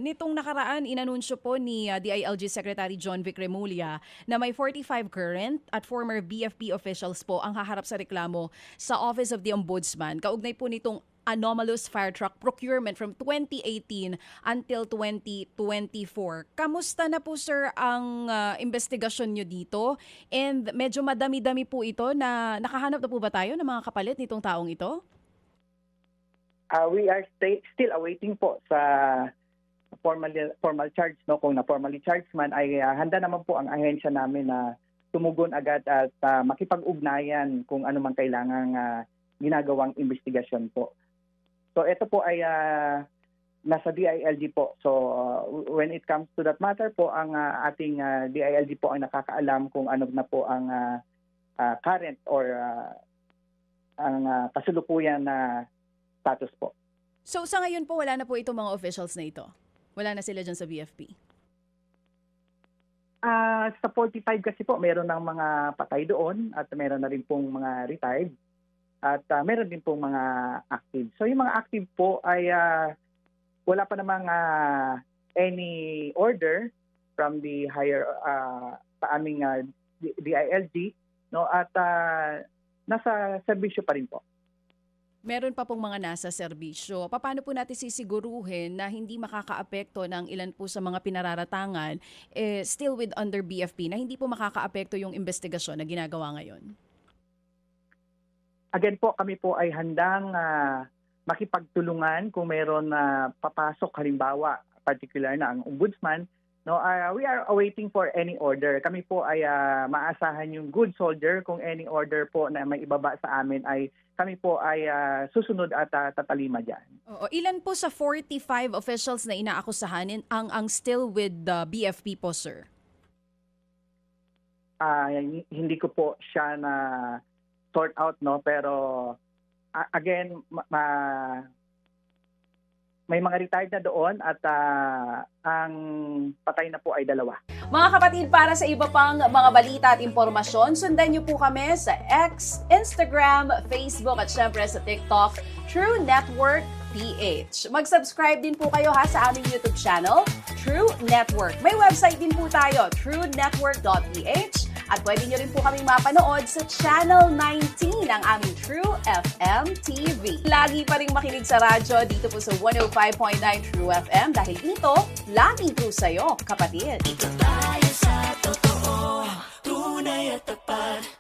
Nitong nakaraan, inanunsyo po ni DILG Secretary John Vic Remulla na may 45 current at former BFP officials po ang haharap sa reklamo sa Office of the Ombudsman. Kaugnay po nitong anomalous fire truck procurement from 2018 until 2024. Kamusta na po sir ang investigasyon nyo dito? And medyo madami-dami po ito na nakahanap na po ba tayo ng mga kapalit nitong taong ito? We are still awaiting po sa formal charge, no? Kung na formally charged man ay handa naman po ang ahensya namin na tumugon agad at makipag-ugnayan kung ano man kailangang ginagawang investigasyon po. So ito po ay nasa DILG po. So when it comes to that matter po, ang ating DILG po ang nakakaalam kung ano na po ang current or ang kasalukuyan na status po. So sa ngayon po wala na po itong mga officials na ito? Wala na sila dyan sa BFP? Sa 45 kasi po, meron ng mga patay doon at meron na rin pong mga retired at meron din pong mga active. So yung mga active po ay wala pa namang any order from the higher sa aming DILG, no? At nasa serbisyo pa rin po. Meron pa pong mga nasa serbisyo. Paano po natin sisiguruhin na hindi makakaapekto ng ilan po sa mga pinararatangan still with under BFP na hindi po makakaapekto yung investigasyon na ginagawa ngayon? Again po, kami po ay handang makipagtulungan kung meron na papasok halimbawa, particular na ang ombudsman. No, we are awaiting for any order. Kami po ay maasahan yung good soldier kung any order po na may ibaba sa amin ay kami po ay susunod at tatalima dyan. Oo. Ilan po sa 45 officials na inaakusahan ang still with the BFP po, sir? Hindi ko po siya na sort out, no, pero again may mga retired na doon at ang patay na po ay 2. Mga kapatid, para sa iba pang mga balita at impormasyon, sundan niyo po kami sa X, Instagram, Facebook at syempre sa TikTok, True Network PH. Mag-subscribe din po kayo sa aming YouTube channel, True Network. May website din po tayo, truenetwork.ph. At pwede nyo rin po kaming mapanood sa Channel 19 ng aming True FM TV. Lagi pa rin makinig sa radyo dito po sa 105.9 True FM dahil dito, laging true sa'yo, kapatid. Ito tayo sa totoo, tunay at tapat.